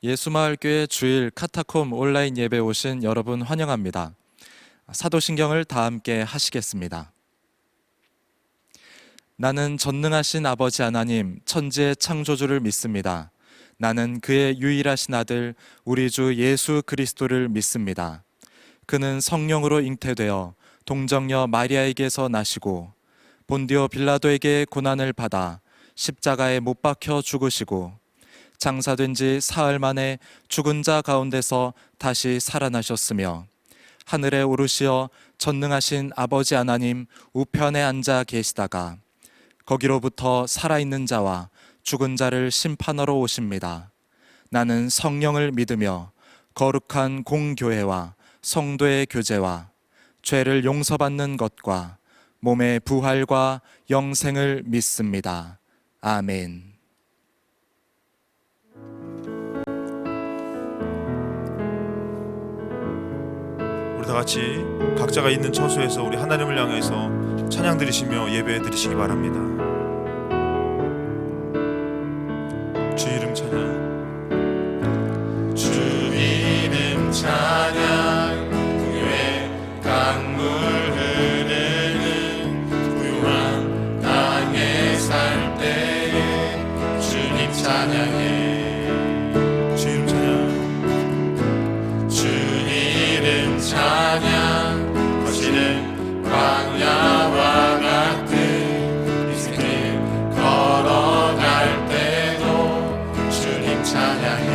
예수마을교회 주일 카타콤 온라인 예배 오신 여러분 환영합니다. 사도신경을 다 함께 하시겠습니다. 나는 전능하신 아버지 하나님 천지의 창조주를 믿습니다. 나는 그의 유일하신 아들 우리 주 예수 그리스도를 믿습니다. 그는 성령으로 잉태되어 동정녀 마리아에게서 나시고 본디오 빌라도에게 고난을 받아 십자가에 못 박혀 죽으시고 장사된 지 사흘 만에 죽은 자 가운데서 다시 살아나셨으며 하늘에 오르시어 전능하신 아버지 하나님 우편에 앉아 계시다가 거기로부터 살아있는 자와 죽은 자를 심판하러 오십니다. 나는 성령을 믿으며 거룩한 공교회와 성도의 교제와 죄를 용서받는 것과 몸의 부활과 영생을 믿습니다. 아멘. 우리 다 같이 각자가 있는 처소에서 우리 하나님을 향해서 찬양 드리시며 예배 드리시기 바랍니다. 주 이름 찬양, 주 이름 찬양, 구유의 강물 흐르는 부유한 땅에 살 때에 주님 찬양해. 찬양 거시는 광야와 같은 이 생길 걸어갈 때도 주님 찬양해.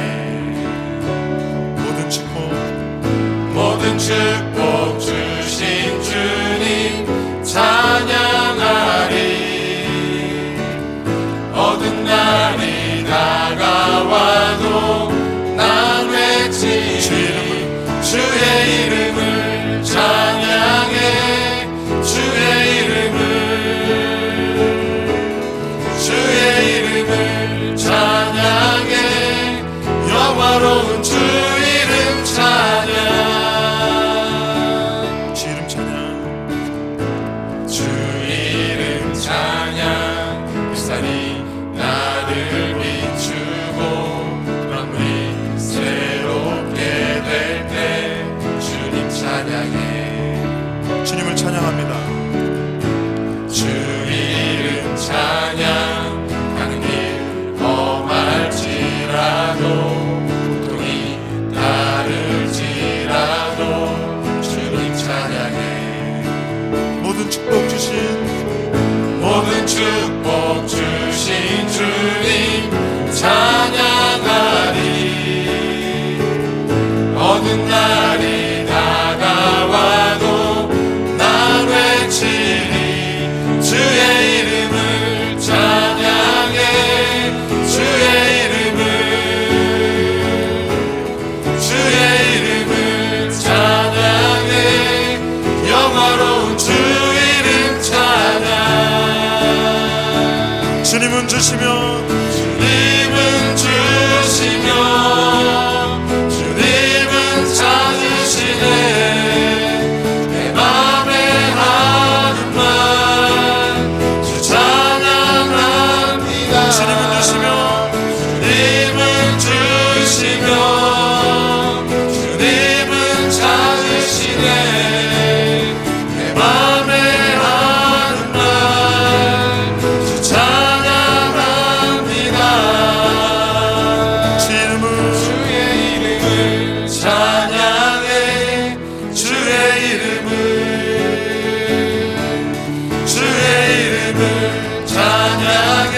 모든 축복 주신 주님 찬양하리. 어두운 날이 다가와도 난 외치리. 주의 이름을 찬양해. 주의 이름을 찬양해. 영화로운 주 이름 찬양. 주 이름 찬양, 주 이름 찬양. 햇살이 나를 비추고 만물이 새롭게 될 때 찬양해. 주님을 찬양합니다. 주 이름 찬양. 가는 길 험할지라도 고통이 따를지라도 주님 찬양해. 모든 축복 주신 주님 찬양하리. 어두운 날이 다가와도 난 외치리. 주의 이름을 찬양해. 주의 이름을 찬양해. 영화로운 주 이름 찬양. 주님은 주시며 내 맘에 하는 말 주 찬양합니다. 주님은 주시며 주님은 찾으시네. 내 맘에 하는 말 주 찬양합니다. 주의 이름을 찬양해. 주의 이름을 찬양해.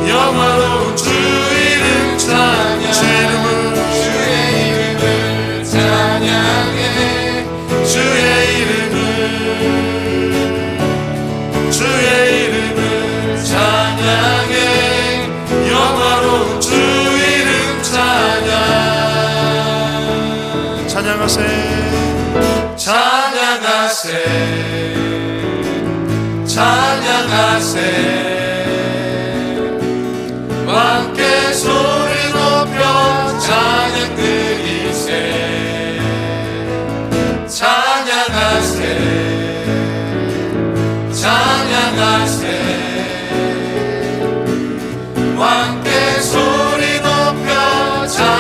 영화로운 주 이름 찬양. 주의 이름을 찬양해. 주의 이름을 찬양해. 영화로운 주 이름 찬양. 찬양하세. 함께 소리 높여 찬양 드리세. 찬양하세. 함께 소리 높여 찬양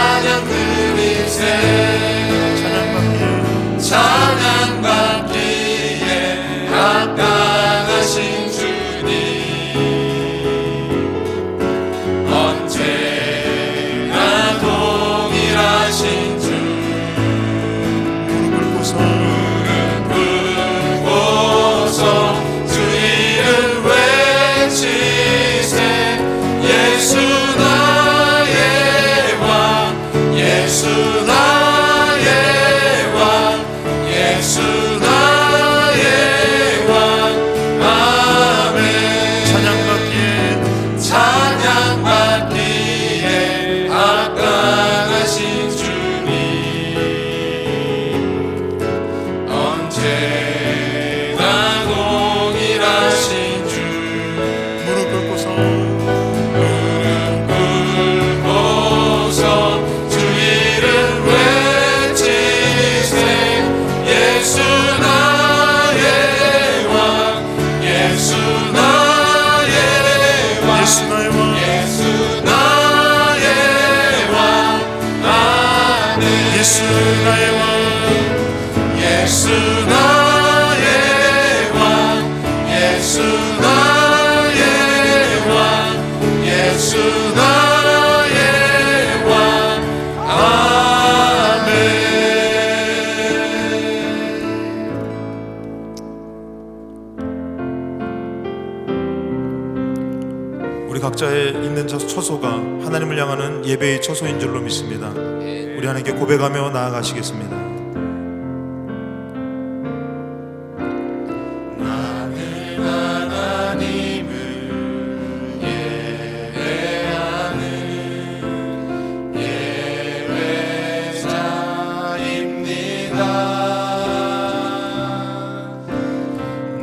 나의 왕 예수 나의 왕 예수 나의 왕 아멘 예수 나의 왕 예수 나의 왕 예수 나의 왕 예수 나의 왕 아멘 우리 각자의 있는 처소가 하나님을 향하는 예배의 처소인 줄로 믿습니다. 우리 하나님께 고백하며 나아가시겠습니다.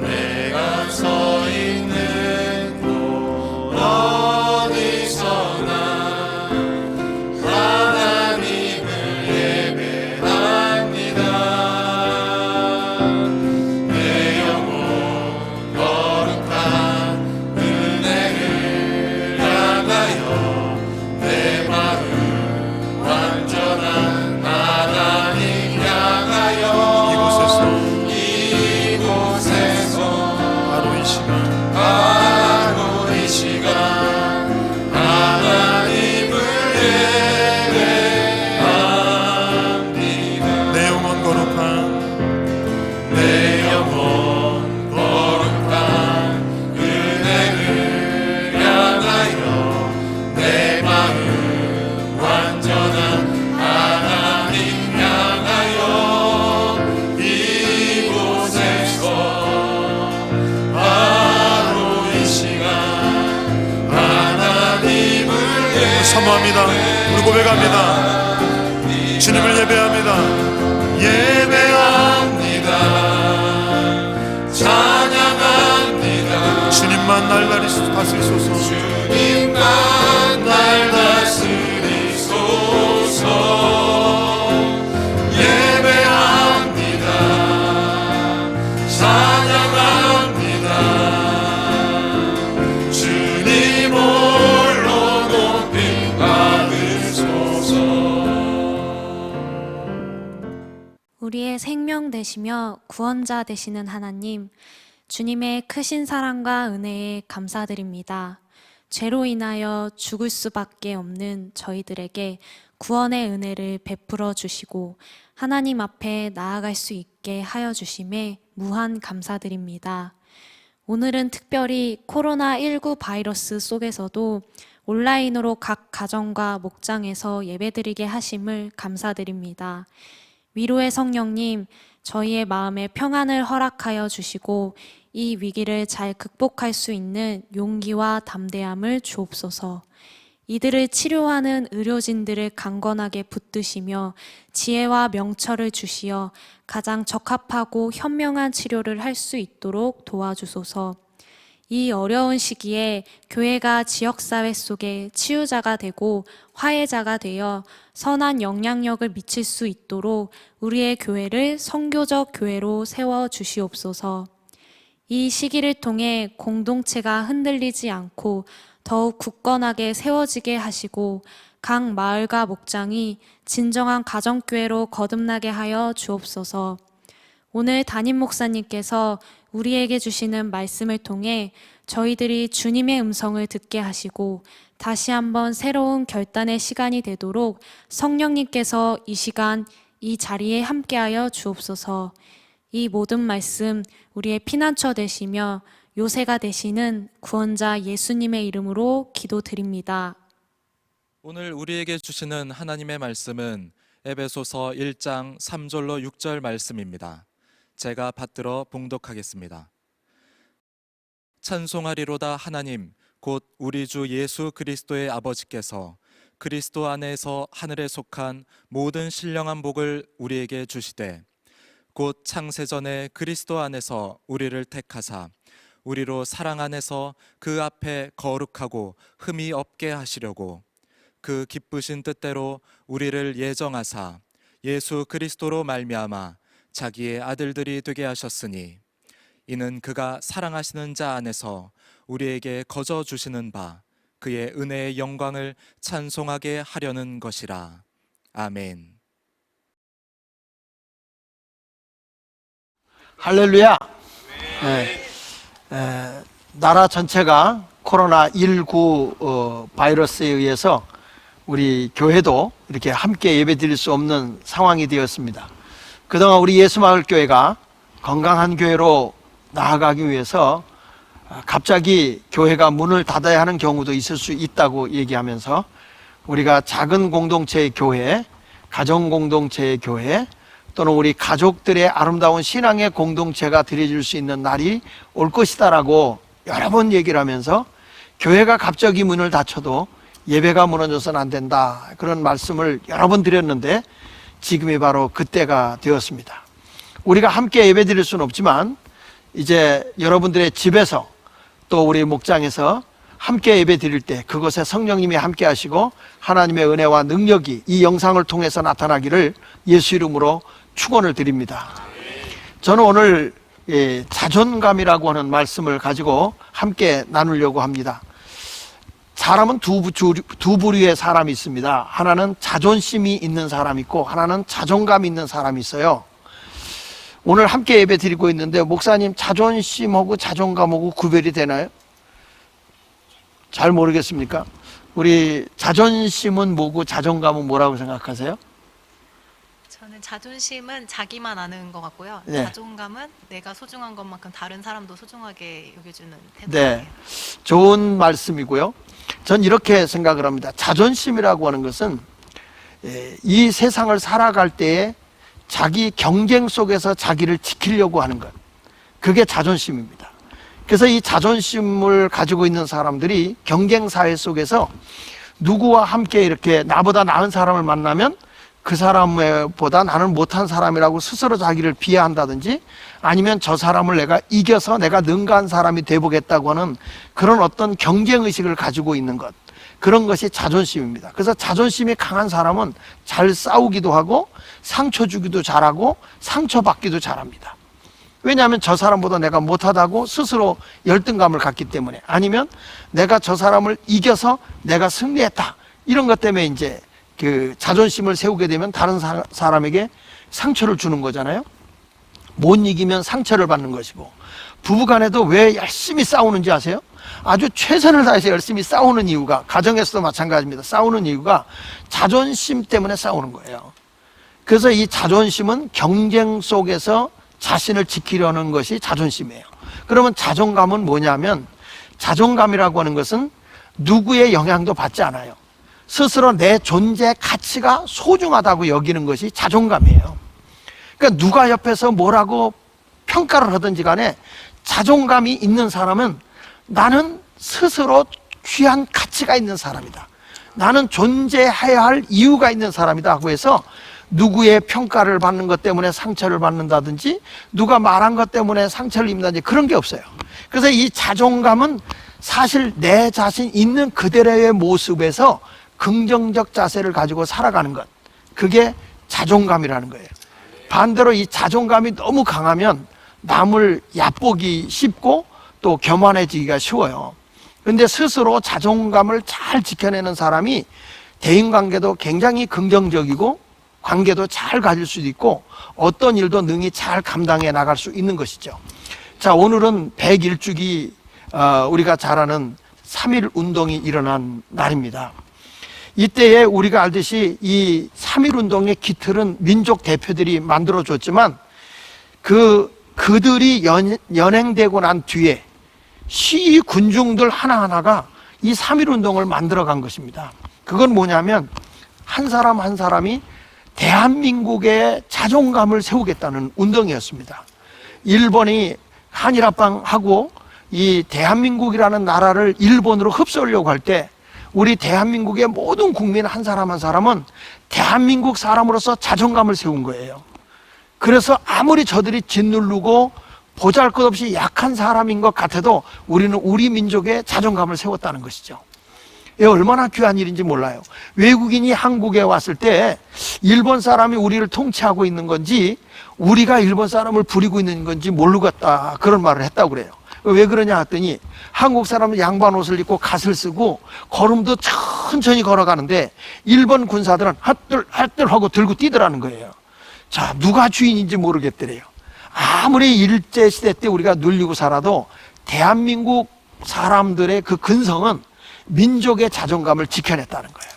내가 서 있는 곳 어디서나 하나님을 예배합니다. 내 영혼 거룩한 은혜를 향하여 내 마음 완전한 하나님 향하여 이곳에서 바로 이 시간 바로 이 시간 하나님을 예배합니다. 내 영혼 거룩한 내 영혼 거룩한 은혜를 향하여 내 마음 완전한 하나님 향하여 이곳에서 바로 이 시간 하나님을 사모합니다. 우리 고백합니다. 주님을 예배합니다. 예배합니다. 찬양합니다. 주님만 날 다스리소서. 주님만 날 다스리소서. 예배합니다. 찬양합니다. 주님 홀로 높이 받으소서. 우리의 생명 되시며 구원자 되시는 하나님, 주님의 크신 사랑과 은혜에 감사드립니다. 죄로 인하여 죽을 수밖에 없는 저희들에게 구원의 은혜를 베풀어 주시고 하나님 앞에 나아갈 수 있게 하여 주심에 무한 감사드립니다. 오늘은 특별히 코로나19 바이러스 속에서도 온라인으로 각 가정과 목장에서 예배드리게 하심을 감사드립니다. 위로의 성령님, 저희의 마음에 평안을 허락하여 주시고 이 위기를 잘 극복할 수 있는 용기와 담대함을 주옵소서. 이들을 치료하는 의료진들을 강건하게 붙드시며 지혜와 명철을 주시어 가장 적합하고 현명한 치료를 할 수 있도록 도와주소서. 이 어려운 시기에 교회가 지역사회 속에 치유자가 되고 화해자가 되어 선한 영향력을 미칠 수 있도록 우리의 교회를 선교적 교회로 세워 주시옵소서. 이 시기를 통해 공동체가 흔들리지 않고 더욱 굳건하게 세워지게 하시고 각 마을과 목장이 진정한 가정교회로 거듭나게 하여 주옵소서. 오늘 담임 목사님께서 우리에게 주시는 말씀을 통해 저희들이 주님의 음성을 듣게 하시고 다시 한번 새로운 결단의 시간이 되도록 성령님께서 이 시간 이 자리에 함께하여 주옵소서. 이 모든 말씀 우리의 피난처 되시며 요새가 되시는 구원자 예수님의 이름으로 기도드립니다. 오늘 우리에게 주시는 하나님의 말씀은 에베소서 1장 3절로 6절 말씀입니다. 제가 받들어 봉독하겠습니다. 찬송하리로다 하나님 곧 우리 주 예수 그리스도의 아버지께서 그리스도 안에서 하늘에 속한 모든 신령한 복을 우리에게 주시되 곧 창세전에 그리스도 안에서 우리를 택하사 우리로 사랑 안에서 그 앞에 거룩하고 흠이 없게 하시려고 그 기쁘신 뜻대로 우리를 예정하사 예수 그리스도로 말미암아 자기의 아들들이 되게 하셨으니 이는 그가 사랑하시는 자 안에서 우리에게 거저 주시는 바 그의 은혜의 영광을 찬송하게 하려는 것이라. 아멘. 할렐루야. 나라 전체가 코로나19 바이러스에 의해서 우리 교회도 이렇게 함께 예배 드릴 수 없는 상황이 되었습니다. 그동안 우리 예수마을교회가 건강한 교회로 나아가기 위해서 갑자기 교회가 문을 닫아야 하는 경우도 있을 수 있다고 얘기하면서 우리가 작은 공동체의 교회, 가정 공동체의 교회, 또는 우리 가족들의 아름다운 신앙의 공동체가 드려질 수 있는 날이 올 것이다라고 여러 번 얘기를 하면서 교회가 갑자기 문을 닫혀도 예배가 무너져서는 안 된다, 그런 말씀을 여러 번 드렸는데 지금이 바로 그때가 되었습니다. 우리가 함께 예배 드릴 수는 없지만 이제 여러분들의 집에서 또 우리 목장에서 함께 예배 드릴 때 그것에 성령님이 함께 하시고 하나님의 은혜와 능력이 이 영상을 통해서 나타나기를 예수 이름으로 축원을 드립니다. 저는 오늘 자존감이라고 하는 말씀을 가지고 함께 나누려고 합니다. 사람은 두 부류의 사람이 있습니다. 하나는 자존심이 있는 사람이 있고 하나는 자존감이 있는 사람이 있어요. 오늘 함께 예배 드리고 있는데 목사님, 자존심하고 자존감하고 구별이 되나요? 잘 모르겠습니까? 우리 자존심은 뭐고 자존감은 뭐라고 생각하세요? 저는 자존심은 자기만 아는 것 같고요. 네. 자존감은 내가 소중한 것만큼 다른 사람도 소중하게 여겨주는 태도. 네, 좋은 말씀이고요. 전 이렇게 생각을 합니다. 자존심이라고 하는 것은 이 세상을 살아갈 때에 자기 경쟁 속에서 자기를 지키려고 하는 것, 그게 자존심입니다. 그래서 이 자존심을 가지고 있는 사람들이 경쟁 사회 속에서 누구와 함께 이렇게 나보다 나은 사람을 만나면 그 사람보다 나는 못한 사람이라고 스스로 자기를 비하한다든지 아니면 저 사람을 내가 이겨서 내가 능가한 사람이 돼보겠다고 하는 그런 어떤 경쟁의식을 가지고 있는 것, 그런 것이 자존심입니다. 그래서 자존심이 강한 사람은 잘 싸우기도 하고 상처 주기도 잘하고 상처받기도 잘합니다. 왜냐하면 저 사람보다 내가 못하다고 스스로 열등감을 갖기 때문에, 아니면 내가 저 사람을 이겨서 내가 승리했다, 이런 것 때문에 이제 그 자존심을 세우게 되면 다른 사람에게 상처를 주는 거잖아요. 못 이기면 상처를 받는 것이고, 부부간에도 왜 열심히 싸우는지 아세요? 아주 최선을 다해서 열심히 싸우는 이유가, 가정에서도 마찬가지입니다. 싸우는 이유가 자존심 때문에 싸우는 거예요. 그래서 이 자존심은 경쟁 속에서 자신을 지키려는 것이 자존심이에요. 그러면 자존감은 뭐냐면, 자존감이라고 하는 것은 누구의 영향도 받지 않아요. 스스로 내 존재 가치가 소중하다고 여기는 것이 자존감이에요. 그러니까 누가 옆에서 뭐라고 평가를 하든지 간에 자존감이 있는 사람은 나는 스스로 귀한 가치가 있는 사람이다, 나는 존재해야 할 이유가 있는 사람이다 하고 해서 누구의 평가를 받는 것 때문에 상처를 받는다든지 누가 말한 것 때문에 상처를 입는다든지 그런 게 없어요. 그래서 이 자존감은 사실 내 자신 있는 그대로의 모습에서 긍정적 자세를 가지고 살아가는 것, 그게 자존감이라는 거예요. 반대로 이 자존감이 너무 강하면 남을 얕보기 쉽고 또 교만해지기가 쉬워요. 그런데 스스로 자존감을 잘 지켜내는 사람이 대인관계도 굉장히 긍정적이고 관계도 잘 가질 수도 있고 어떤 일도 능히 잘 감당해 나갈 수 있는 것이죠. 자, 오늘은 100일주기 우리가 잘 아는 3.1 운동이 일어난 날입니다. 이때에 우리가 알듯이 이 3.1 운동의 기틀은 민족 대표들이 만들어줬지만 그들이 연행되고 난 뒤에 시위 군중들 하나하나가 이 3.1 운동을 만들어간 것입니다. 그건 뭐냐면 한 사람 한 사람이 대한민국의 자존감을 세우겠다는 운동이었습니다. 일본이 한일합방하고 이 대한민국이라는 나라를 일본으로 흡수하려고 할 때 우리 대한민국의 모든 국민 한 사람 한 사람은 대한민국 사람으로서 자존감을 세운 거예요. 그래서 아무리 저들이 짓누르고 보잘것없이 약한 사람인 것 같아도 우리는 우리 민족의 자존감을 세웠다는 것이죠. 얼마나 귀한 일인지 몰라요. 외국인이 한국에 왔을 때 일본 사람이 우리를 통치하고 있는 건지 우리가 일본 사람을 부리고 있는 건지 모르겠다, 그런 말을 했다고 그래요. 왜 그러냐 했더니 한국 사람은 양반 옷을 입고 갓을 쓰고 걸음도 천천히 걸어가는데 일본 군사들은 핫들 하고 들고 뛰더라는 거예요. 자, 누가 주인인지 모르겠더래요. 아무리 일제시대 때 우리가 눌리고 살아도 대한민국 사람들의 그 근성은 민족의 자존감을 지켜냈다는 거예요.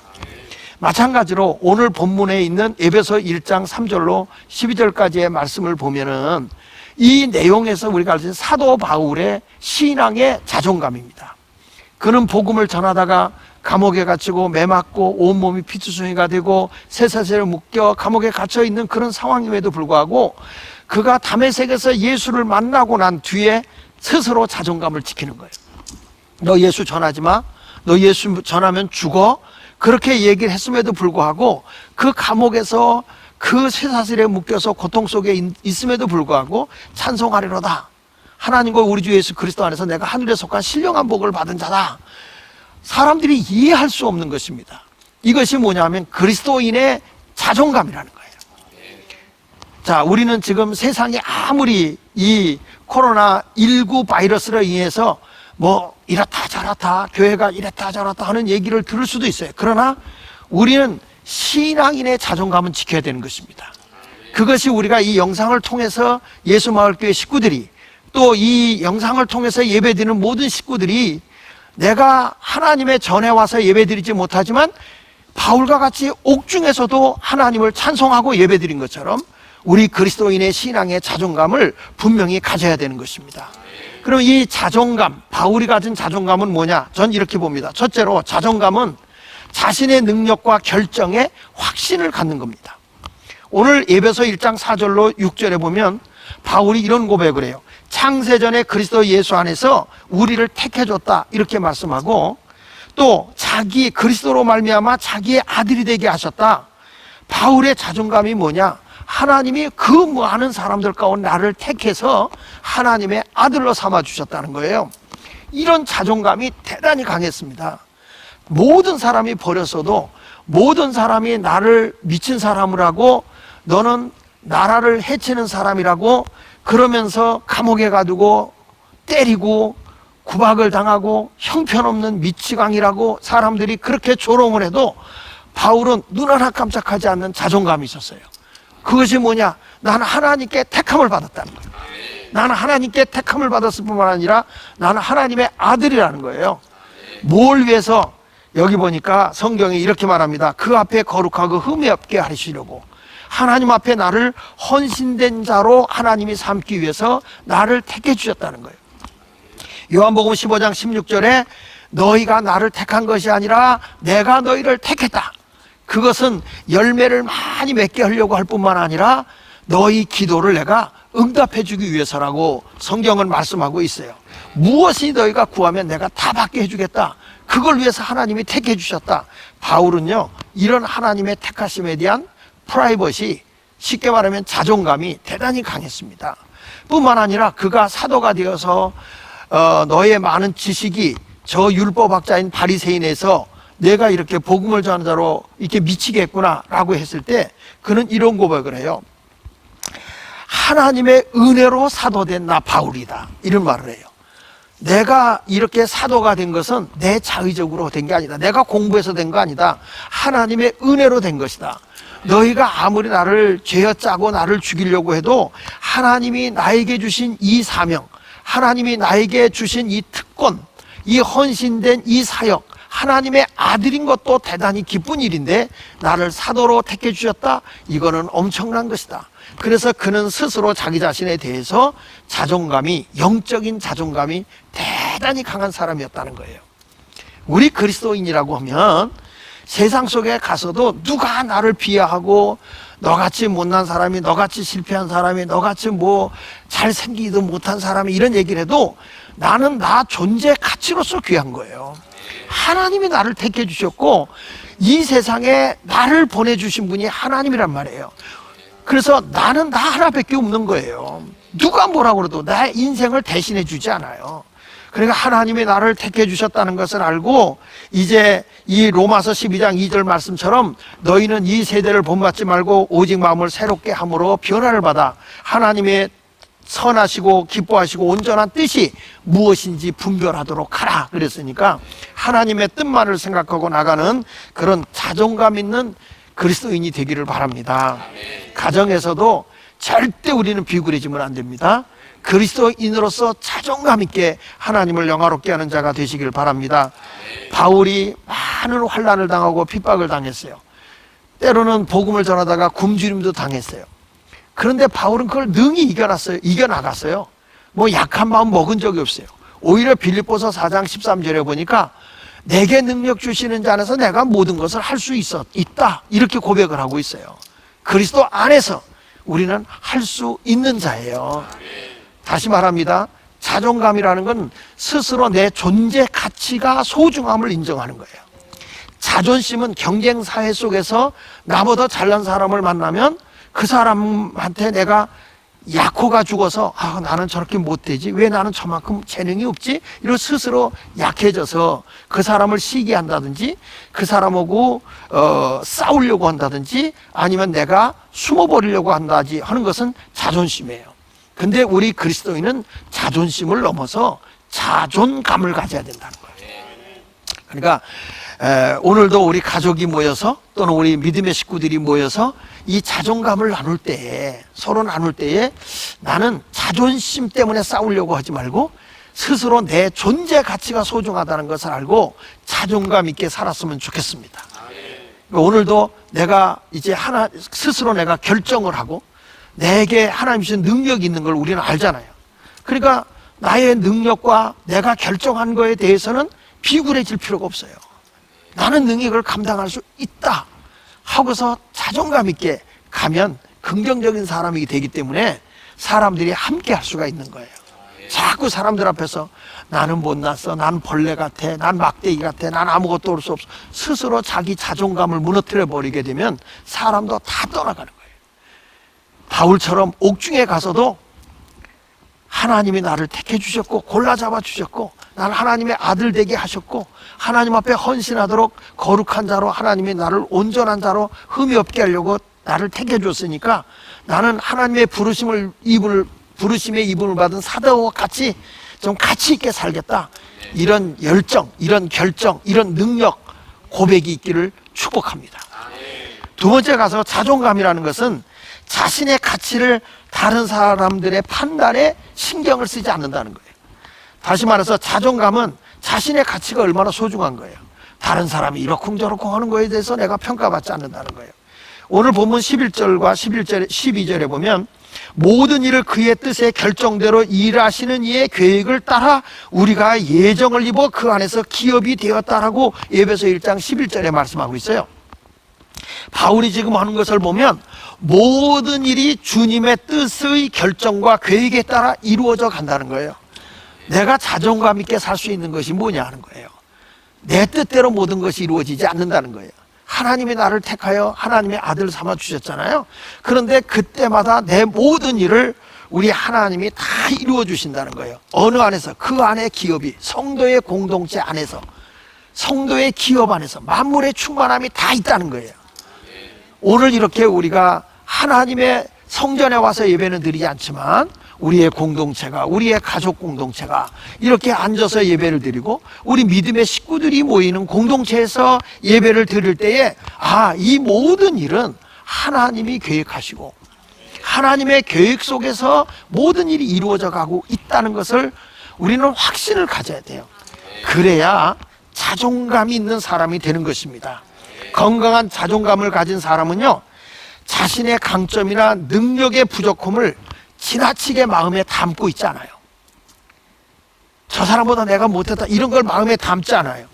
마찬가지로 오늘 본문에 있는 에베소 1장 3절로 12절까지의 말씀을 보면은 이 내용에서 우리가 알 수 있는 사도 바울의 신앙의 자존감입니다. 그는 복음을 전하다가 감옥에 갇히고 매맞고 온몸이 피투성이가 되고 쇠사슬에 묶여 감옥에 갇혀 있는 그런 상황임에도 불구하고 그가 다메섹에서 예수를 만나고 난 뒤에 스스로 자존감을 지키는 거예요. 너 예수 전하지 마. 너 예수 전하면 죽어. 그렇게 얘기를 했음에도 불구하고 그 감옥에서 그 쇠사슬에 묶여서 고통 속에 있음에도 불구하고 찬송하리로다. 하나님과 우리 주 예수 그리스도 안에서 내가 하늘에 속한 신령한 복을 받은 자다. 사람들이 이해할 수 없는 것입니다. 이것이 뭐냐면 그리스도인의 자존감이라는 거예요. 자, 우리는 지금 세상에 아무리 이 코로나19 바이러스로 인해서 뭐 이렇다 저렇다, 교회가 이랬다 저렇다 하는 얘기를 들을 수도 있어요. 그러나 우리는 신앙인의 자존감은 지켜야 되는 것입니다. 그것이 우리가 이 영상을 통해서 예수마을교회 식구들이, 또 이 영상을 통해서 예배드리는 모든 식구들이 내가 하나님의 전에 와서 예배드리지 못하지만 바울과 같이 옥중에서도 하나님을 찬송하고 예배드린 것처럼 우리 그리스도인의 신앙의 자존감을 분명히 가져야 되는 것입니다. 그럼 이 자존감, 바울이 가진 자존감은 뭐냐? 전 이렇게 봅니다. 첫째로 자존감은 자신의 능력과 결정에 확신을 갖는 겁니다. 오늘 에베소 1장 4절로 6절에 보면 바울이 이런 고백을 해요. 창세전에 그리스도 예수 안에서 우리를 택해줬다, 이렇게 말씀하고, 또 자기 그리스도로 말미암아 자기의 아들이 되게 하셨다. 바울의 자존감이 뭐냐? 하나님이 그 많은 사람들 가운데 나를 택해서 하나님의 아들로 삼아 주셨다는 거예요. 이런 자존감이 대단히 강했습니다. 모든 사람이 버렸어도, 모든 사람이 나를 미친 사람을 하고 너는 나라를 해치는 사람이라고 그러면서 감옥에 가두고 때리고 구박을 당하고 형편없는 미치광이라고 사람들이 그렇게 조롱을 해도 바울은 눈 하나 깜짝하지 않는 자존감이 있었어요. 그것이 뭐냐? 나는 하나님께 택함을 받았다는 거예요. 나는 하나님께 택함을 받았을 뿐만 아니라 나는 하나님의 아들이라는 거예요. 뭘 위해서? 여기 보니까 성경에 이렇게 말합니다. 그 앞에 거룩하고 흠이 없게 하시려고, 하나님 앞에 나를 헌신된 자로 하나님이 삼기 위해서 나를 택해 주셨다는 거예요. 요한복음 15장 16절에 너희가 나를 택한 것이 아니라 내가 너희를 택했다. 그것은 열매를 많이 맺게 하려고 할 뿐만 아니라 너희 기도를 내가 응답해 주기 위해서라고 성경은 말씀하고 있어요. 무엇이 너희가 구하면 내가 다 받게 해주겠다. 그걸 위해서 하나님이 택해 주셨다. 바울은요, 이런 하나님의 택하심에 대한 프라이버시, 쉽게 말하면 자존감이 대단히 강했습니다. 뿐만 아니라 그가 사도가 되어서 너의 많은 지식이 저 율법학자인 바리새인에서 내가 이렇게 복음을 전하는 자로 이렇게 미치겠구나 라고 했을 때 그는 이런 고백을 해요. 하나님의 은혜로 사도된 나 바울이다, 이런 말을 해요. 내가 이렇게 사도가 된 것은 내 자의적으로 된 게 아니다. 내가 공부해서 된 거 아니다. 하나님의 은혜로 된 것이다. 너희가 아무리 나를 죄어짜고 나를 죽이려고 해도 하나님이 나에게 주신 이 사명, 하나님이 나에게 주신 이 특권, 이 헌신된 이 사역, 하나님의 아들인 것도 대단히 기쁜 일인데 나를 사도로 택해 주셨다? 이거는 엄청난 것이다. 그래서 그는 스스로 자기 자신에 대해서 자존감이, 영적인 자존감이 대단히 강한 사람이었다는 거예요. 우리 그리스도인이라고 하면 세상 속에 가서도 누가 나를 비하하고 너같이 못난 사람이, 너같이 실패한 사람이, 너같이 뭐 잘생기지도 못한 사람이 이런 얘기를 해도 나는 나 존재 가치로서 귀한 거예요. 하나님이 나를 택해 주셨고 이 세상에 나를 보내주신 분이 하나님이란 말이에요. 그래서 나는 나 하나밖에 없는 거예요. 누가 뭐라고 그래도 내 인생을 대신해 주지 않아요. 그러니까 하나님이 나를 택해 주셨다는 것을 알고 이제 이 로마서 12장 2절 말씀처럼 너희는 이 세대를 본받지 말고 오직 마음을 새롭게 함으로 변화를 받아 하나님의 선하시고 기뻐하시고 온전한 뜻이 무엇인지 분별하도록 하라 그랬으니까 하나님의 뜻만을 생각하고 나가는 그런 자존감 있는 그리스도인이 되기를 바랍니다. 가정에서도 절대 우리는 비굴해지면 안 됩니다. 그리스도인으로서 자존감 있게 하나님을 영화롭게 하는 자가 되시길 바랍니다. 바울이 많은 환난을 당하고 핍박을 당했어요. 때로는 복음을 전하다가 굶주림도 당했어요. 그런데 바울은 그걸 능히 이겨나갔어요. 뭐 약한 마음 먹은 적이 없어요. 오히려 빌립보서 4장 13절에 보니까 내게 능력 주시는 자 안에서 내가 모든 것을 할 수 있다 이렇게 고백을 하고 있어요. 그리스도 안에서 우리는 할 수 있는 자예요. 다시 말합니다. 자존감이라는 건 스스로 내 존재 가치가 소중함을 인정하는 거예요. 자존심은 경쟁 사회 속에서 나보다 잘난 사람을 만나면 그 사람한테 내가 약호가 죽어서 나는 저렇게 못되지, 왜 나는 저만큼 재능이 없지, 이런 스스로 약해져서 그 사람을 시기한다든지 그 사람하고 싸우려고 한다든지 아니면 내가 숨어버리려고 한다든지 하는 것은 자존심이에요. 근데 우리 그리스도인은 자존심을 넘어서 자존감을 가져야 된다는 거예요. 그러니까 오늘도 우리 가족이 모여서 또는 우리 믿음의 식구들이 모여서 이 자존감을 나눌 때에, 서로 나눌 때에 나는 자존심 때문에 싸우려고 하지 말고 스스로 내 존재 가치가 소중하다는 것을 알고 자존감 있게 살았으면 좋겠습니다. 그러니까 오늘도 내가 이제 스스로 내가 결정을 하고 내게 하나님 주신 능력이 있는 걸 우리는 알잖아요. 그러니까 나의 능력과 내가 결정한 거에 대해서는 비굴해질 필요가 없어요. 나는 능력을 감당할 수 있다 하고서 자존감 있게 가면 긍정적인 사람이 되기 때문에 사람들이 함께 할 수가 있는 거예요. 자꾸 사람들 앞에서 나는 못났어, 난 벌레 같아, 난 막대기 같아, 난 아무것도 할 수 없어, 스스로 자기 자존감을 무너뜨려 버리게 되면 사람도 다 떠나가는 거예요. 바울처럼 옥중에 가서도 하나님이 나를 택해 주셨고 골라 잡아 주셨고 나를 하나님의 아들 되게 하셨고 하나님 앞에 헌신하도록 거룩한 자로 하나님이 나를 온전한 자로 흠이 없게 하려고 나를 택해 줬으니까 나는 하나님의 부르심의 이분을 받은 사도와 같이 좀 가치 있게 살겠다, 이런 열정, 이런 결정, 이런 능력, 고백이 있기를 축복합니다. 두 번째 가서 자존감이라는 것은 자신의 가치를 다른 사람들의 판단에 신경을 쓰지 않는다는 거예요. 다시 말해서 자존감은 자신의 가치가 얼마나 소중한 거예요. 다른 사람이 이렇쿵저렇쿵 하는 거에 대해서 내가 평가받지 않는다는 거예요. 오늘 본문 11절과 12절에 보면 모든 일을 그의 뜻의 결정대로 일하시는 이의 계획을 따라 우리가 예정을 입어 그 안에서 기업이 되었다라고 에베소 1장 11절에 말씀하고 있어요. 바울이 지금 하는 것을 보면 모든 일이 주님의 뜻의 결정과 계획에 따라 이루어져 간다는 거예요. 내가 자존감 있게 살 수 있는 것이 뭐냐 하는 거예요. 내 뜻대로 모든 것이 이루어지지 않는다는 거예요. 하나님이 나를 택하여 하나님의 아들 삼아 주셨잖아요. 그런데 그때마다 내 모든 일을 우리 하나님이 다 이루어 주신다는 거예요. 어느 안에서, 그 안에 기업이, 성도의 공동체 안에서, 성도의 기업 안에서 만물의 충만함이 다 있다는 거예요. 오늘 이렇게 우리가 하나님의 성전에 와서 예배는 드리지 않지만 우리의 공동체가, 우리의 가족 공동체가 이렇게 앉아서 예배를 드리고 우리 믿음의 식구들이 모이는 공동체에서 예배를 드릴 때에 이 모든 일은 하나님이 계획하시고 하나님의 계획 속에서 모든 일이 이루어져 가고 있다는 것을 우리는 확신을 가져야 돼요. 그래야 자존감이 있는 사람이 되는 것입니다. 건강한 자존감을 가진 사람은요, 자신의 강점이나 능력의 부족함을 지나치게 마음에 담고 있지 않아요. 저 사람보다 내가 못했다 이런 걸 마음에 담지 않아요.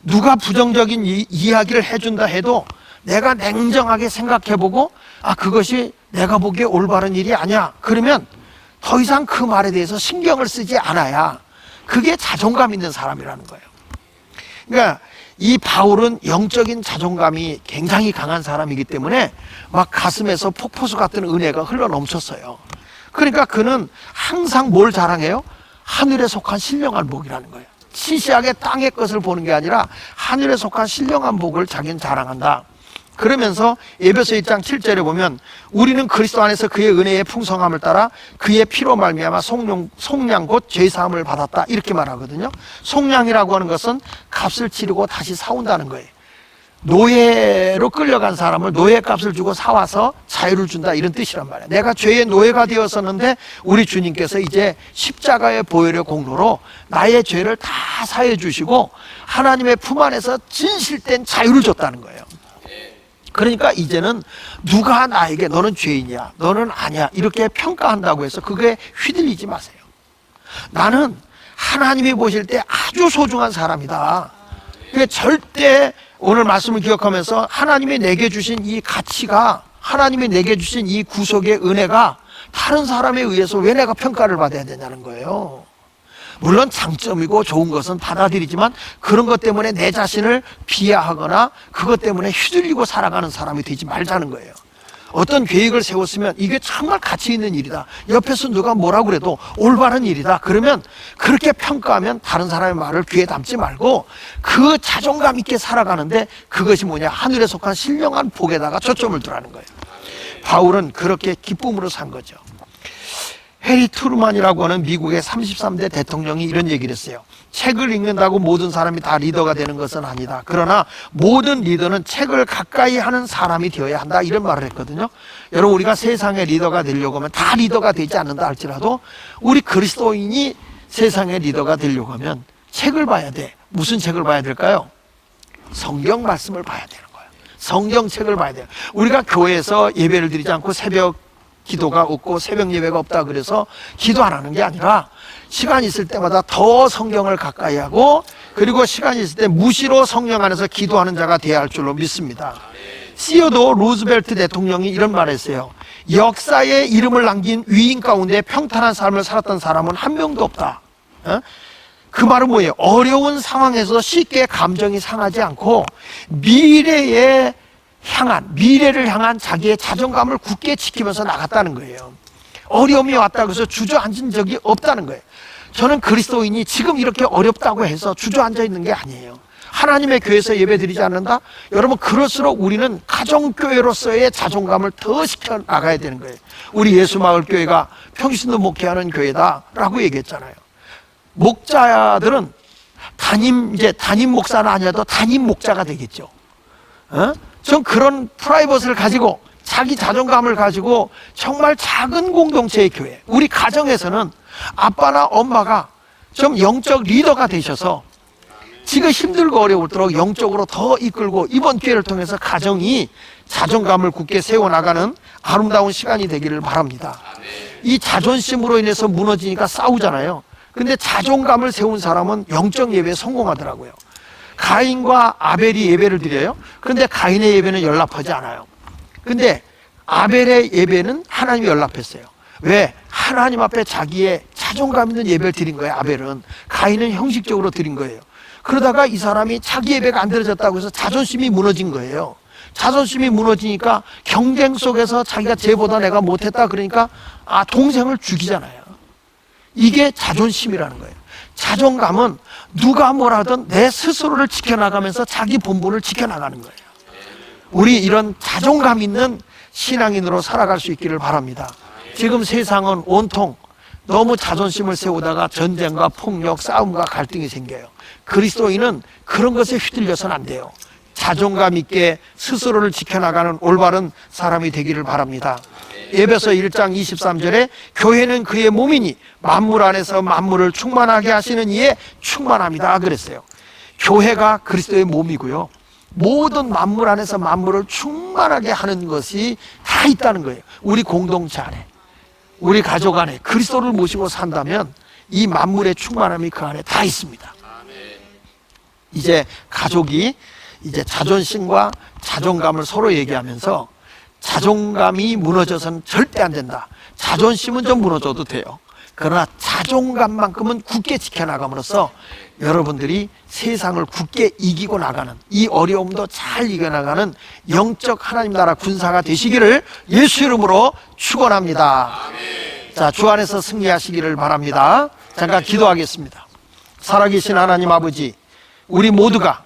누가 부정적인 이야기를 해준다 해도 내가 냉정하게 생각해보고 그것이 내가 보기에 올바른 일이 아니야, 그러면 더 이상 그 말에 대해서 신경을 쓰지 않아야 그게 자존감 있는 사람이라는 거예요. 그러니까 이 바울은 영적인 자존감이 굉장히 강한 사람이기 때문에 막 가슴에서 폭포수 같은 은혜가 흘러 넘쳤어요. 그러니까 그는 항상 뭘 자랑해요? 하늘에 속한 신령한 복이라는 거예요. 시시하게 땅의 것을 보는 게 아니라 하늘에 속한 신령한 복을 자기는 자랑한다. 그러면서 에베소 1장 7절에 보면 우리는 그리스도 안에서 그의 은혜의 풍성함을 따라 그의 피로 말미암아 속량 곧 죄사함을 받았다, 이렇게 말하거든요. 속량이라고 하는 것은 값을 치르고 다시 사온다는 거예요. 노예로 끌려간 사람을 노예값을 주고 사와서 자유를 준다, 이런 뜻이란 말이에요. 내가 죄의 노예가 되었었는데 우리 주님께서 이제 십자가의 보혈의 공로로 나의 죄를 다 사해 주시고 하나님의 품 안에서 진실된 자유를 줬다는 거예요. 그러니까 이제는 누가 나에게 너는 죄인이야, 너는 아니야, 이렇게 평가한다고 해서 그거에 휘둘리지 마세요. 나는 하나님이 보실 때 아주 소중한 사람이다. 그게 절대, 오늘 말씀을 기억하면서 하나님이 내게 주신 이 가치가, 하나님이 내게 주신 이 구속의 은혜가 다른 사람에 의해서 왜 내가 평가를 받아야 되냐는 거예요. 물론 장점이고 좋은 것은 받아들이지만 그런 것 때문에 내 자신을 비하하거나 그것 때문에 휘둘리고 살아가는 사람이 되지 말자는 거예요. 어떤 계획을 세웠으면 이게 정말 가치 있는 일이다, 옆에서 누가 뭐라고 그래도 올바른 일이다, 그러면 그렇게 평가하면 다른 사람의 말을 귀에 담지 말고 그 자존감 있게 살아가는데, 그것이 뭐냐, 하늘에 속한 신령한 복에다가 초점을 두라는 거예요. 바울은 그렇게 기쁨으로 산 거죠. 해리 트루만이라고 하는 미국의 33대 대통령이 이런 얘기를 했어요. 책을 읽는다고 모든 사람이 다 리더가 되는 것은 아니다. 그러나 모든 리더는 책을 가까이 하는 사람이 되어야 한다, 이런 말을 했거든요. 여러분, 우리가 세상의 리더가 되려고 하면 다 리더가 되지 않는다 할지라도 우리 그리스도인이 세상의 리더가 되려고 하면 책을 봐야 돼. 무슨 책을 봐야 될까요? 성경 말씀을 봐야 되는 거예요. 성경책을 봐야 돼요. 우리가 교회에서 예배를 드리지 않고 새벽 기도가 없고 새벽 예배가 없다 그래서 기도 안 하는 게 아니라 시간 있을 때마다 더 성경을 가까이 하고, 그리고 시간이 있을 때 무시로 성령 안에서 기도하는 자가 되어야 할 줄로 믿습니다. 시어도 루즈벨트 대통령이 이런 말을 했어요. 역사에 이름을 남긴 위인 가운데 평탄한 삶을 살았던 사람은 한 명도 없다. 그 말은 뭐예요? 어려운 상황에서 쉽게 감정이 상하지 않고 미래를 향한 자기의 자존감을 굳게 지키면서 나갔다는 거예요. 어려움이 왔다고 해서 주저앉은 적이 없다는 거예요. 저는 그리스도인이 지금 이렇게 어렵다고 해서 주저앉아 있는 게 아니에요. 하나님의 교회에서 예배 드리지 않는다? 여러분, 그럴수록 우리는 가정교회로서의 자존감을 더 시켜 나가야 되는 거예요. 우리 예수마을교회가 평신도 목회하는 교회다라고 얘기했잖아요. 목자들은 담임 목사는 아니어도 담임 목자가 되겠죠. 전 그런 프라이버스를 가지고 자기 자존감을 가지고 정말 작은 공동체의 교회, 우리 가정에서는 아빠나 엄마가 좀 영적 리더가 되셔서 지금 힘들고 어려울수록 영적으로 더 이끌고 이번 기회를 통해서 가정이 자존감을 굳게 세워나가는 아름다운 시간이 되기를 바랍니다. 이 자존심으로 인해서 무너지니까 싸우잖아요. 근데 자존감을 세운 사람은 영적 예배에 성공하더라고요. 가인과 아벨이 예배를 드려요. 그런데 가인의 예배는 연락하지 않아요. 근데 아벨의 예배는 하나님이 연락했어요. 왜? 하나님 앞에 자기의 자존감 있는 예배를 드린 거예요. 아벨은. 가인은 형식적으로 드린 거예요. 그러다가 이 사람이 자기 예배가 안 드려졌다고 해서 자존심이 무너진 거예요. 자존심이 무너지니까 경쟁 속에서 자기가 쟤보다 내가 못했다 그러니까 동생을 죽이잖아요. 이게 자존심이라는 거예요. 자존감은 누가 뭐라든 내 스스로를 지켜나가면서 자기 본분을 지켜나가는 거예요. 우리 이런 자존감 있는 신앙인으로 살아갈 수 있기를 바랍니다. 지금 세상은 온통 너무 자존심을 세우다가 전쟁과 폭력, 싸움과 갈등이 생겨요. 그리스도인은 그런 것에 휘둘려서는 안 돼요. 자존감 있게 스스로를 지켜나가는 올바른 사람이 되기를 바랍니다. 에베소 1장 23절에 교회는 그의 몸이니 만물 안에서 만물을 충만하게 하시는 이에 충만합니다 그랬어요. 교회가 그리스도의 몸이고요, 모든 만물 안에서 만물을 충만하게 하는 것이 다 있다는 거예요. 우리 공동체 안에, 우리 가족 안에 그리스도를 모시고 산다면 이 만물의 충만함이 그 안에 다 있습니다. 이제 가족이 이제 자존심과 자존감을 서로 얘기하면서 자존감이 무너져서는 절대 안 된다. 자존심은 좀 무너져도 돼요. 그러나 자존감만큼은 굳게 지켜나감으로써 여러분들이 세상을 굳게 이기고 나가는, 이 어려움도 잘 이겨나가는 영적 하나님 나라 군사가 되시기를 예수 이름으로 축원합니다. 자, 주 안에서 승리하시기를 바랍니다. 잠깐 기도하겠습니다. 살아계신 하나님 아버지, 우리 모두가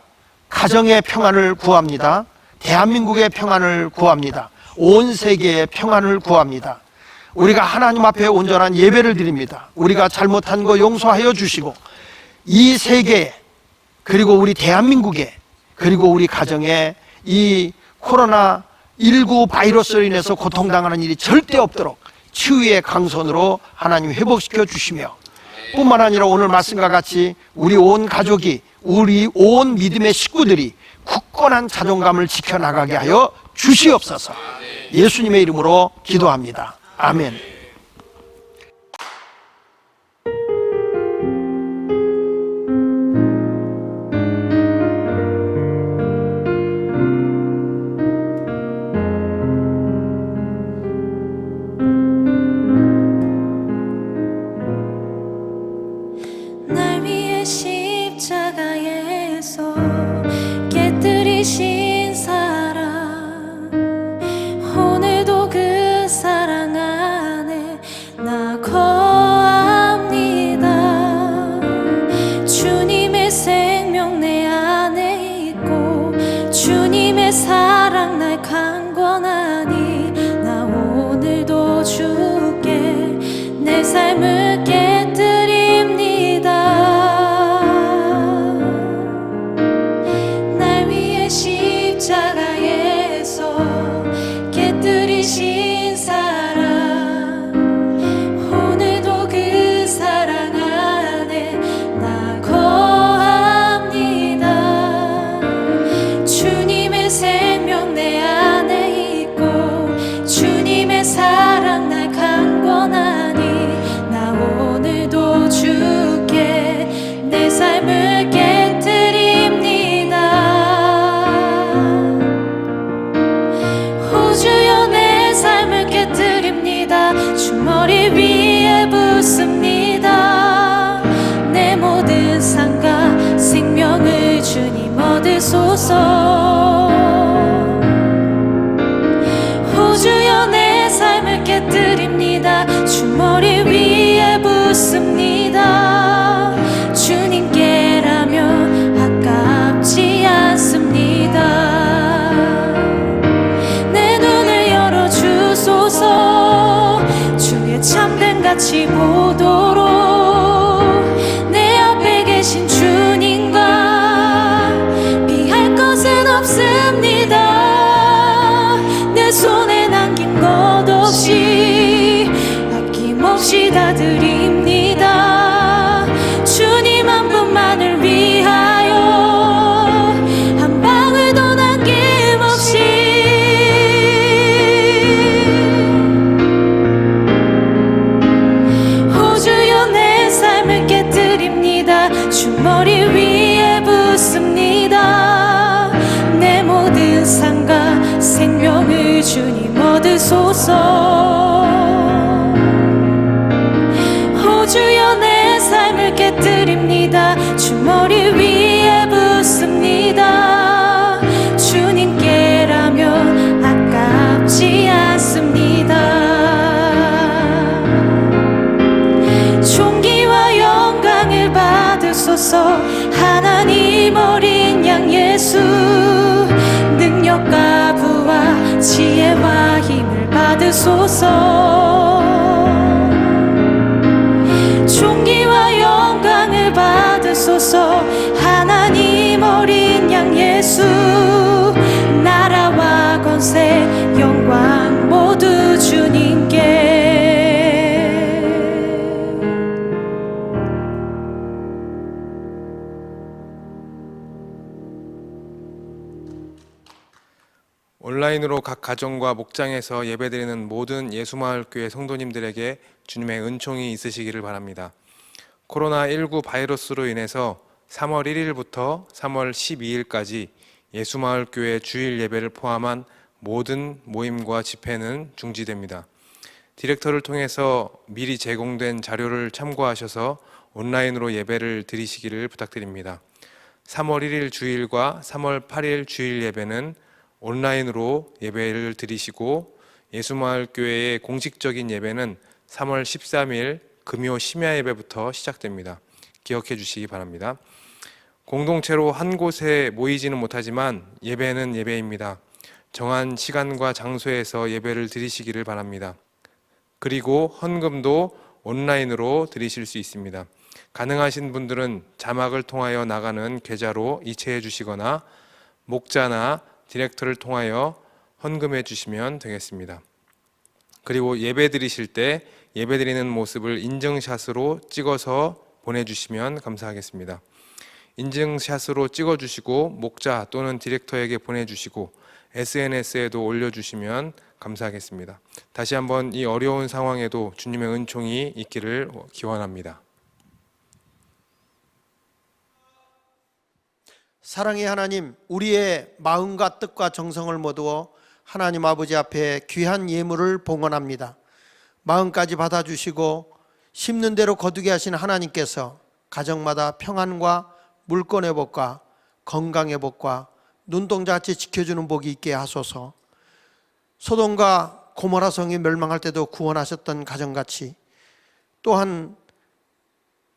가정의 평안을 구합니다. 대한민국의 평안을 구합니다. 온 세계의 평안을 구합니다. 우리가 하나님 앞에 온전한 예배를 드립니다. 우리가 잘못한 거 용서하여 주시고 이 세계에, 그리고 우리 대한민국에, 그리고 우리 가정에 이 코로나19 바이러스로 인해서 고통당하는 일이 절대 없도록 치유의 강손으로 하나님 회복시켜 주시며, 뿐만 아니라 오늘 말씀과 같이 우리 온 가족이, 우리 온 믿음의 식구들이 굳건한 자존감을 지켜나가게 하여 주시옵소서. 예수님의 이름으로 기도합니다. 아멘. 날 위해 십자가에서 깨뜨리신 사랑, 오늘도 그 사랑 안에 나 거합니다. 주님의 생명 내 안에 있고 주님의 사랑 날 강권하니 나 오늘도 주께 내 삶을 깨뜨립니다. 날 위해 십자가에서 깨뜨리신 사랑, 오늘도 그 사랑 안에 나 거합니다. 주님의 생명 내 안에 있고 주님의 사랑 날 강권하니 나 오늘도 주께 내 삶을 깨뜨립니다. 오 주여 내 삶을 깨뜨립니다. 주머리 위에 붓습니다. 내 모든 상과 생명을 주님 얻으소서. 오 주여 내 삶을 깨뜨립니다. 주머리 위에 붓습니다. 주님께라면 아깝지 않습니다. 내 눈을 열어주소서. 주의 참된 가치 보도록 내 앞에 계신 주님과 비할 것은 없습니다. 내 손에 남긴 것 없이 아낌없이 다 드립니다. 주님 한 분만을 위하여 한 방울도 남김없이. 오 주여 내 삶을 깨뜨립니다. 주머리 위에 붓습니다. 내 모든 상과 생명을 주님 얻으소서. 오 주여 내 삶을 깨뜨립니다. 주머리 위에 붓습니다. 주님께라면 아깝지 않습니다. 존귀와 영광을 받으소서. 하나님 어린 양 예수, 능력과 부와 지혜와 힘을 받으소서. 존귀와 영광을 받으소서. 하나님 어린 양 예수, 나라와 권세 영광 모두 주님께. 온라인으로 각 가정과 목장에서 예배드리는 모든 예수마을교회 성도님들에게 주님의 은총이 있으시기를 바랍니다. 코로나19 바이러스로 인해서 3월 1일부터 3월 12일까지 예수마을교회 주일 예배를 포함한 모든 모임과 집회는 중지됩니다. 디렉터를 통해서 미리 제공된 자료를 참고하셔서 온라인으로 예배를 드리시기를 부탁드립니다. 3월 1일 주일과 3월 8일 주일 예배는 온라인으로 예배를 드리시고 예수마을교회의 공식적인 예배는 3월 13일 금요 심야 예배부터 시작됩니다. 기억해 주시기 바랍니다. 공동체로 한 곳에 모이지는 못하지만 예배는 예배입니다. 정한 시간과 장소에서 예배를 드리시기를 바랍니다. 그리고 헌금도 온라인으로 드리실 수 있습니다. 가능하신 분들은 자막을 통하여 나가는 계좌로 이체해 주시거나 목자나 디렉터를 통하여 헌금해 주시면 되겠습니다. 그리고 예배 드리실 때 예배 드리는 모습을 인증샷으로 찍어서 보내주시면 감사하겠습니다. 인증샷으로 찍어주시고 목자 또는 디렉터에게 보내주시고 SNS에도 올려주시면 감사하겠습니다. 다시 한번 이 어려운 상황에도 주님의 은총이 있기를 기원합니다. 사랑의 하나님, 우리의 마음과 뜻과 정성을 모두어 하나님 아버지 앞에 귀한 예물을 봉헌합니다. 마음까지 받아주시고 심는 대로 거두게 하신 하나님께서 가정마다 평안과 물권의 복과 건강의 복과 눈동자같이 지켜주는 복이 있게 하소서. 소돔과 고모라 성이 멸망할 때도 구원하셨던 가정같이 또한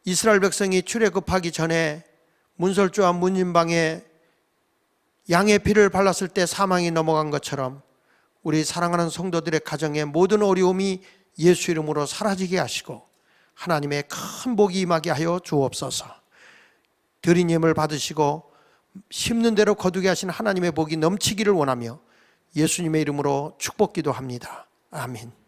이스라엘 백성이 출애굽하기 전에 문설주와 문진방에 양의 피를 발랐을 때 사망이 넘어간 것처럼 우리 사랑하는 성도들의 가정의 모든 어려움이 예수 이름으로 사라지게 하시고 하나님의 큰 복이 임하게 하여 주옵소서. 드린 예물 받으시고 심는 대로 거두게 하신 하나님의 복이 넘치기를 원하며 예수님의 이름으로 축복 기도합니다. 아멘.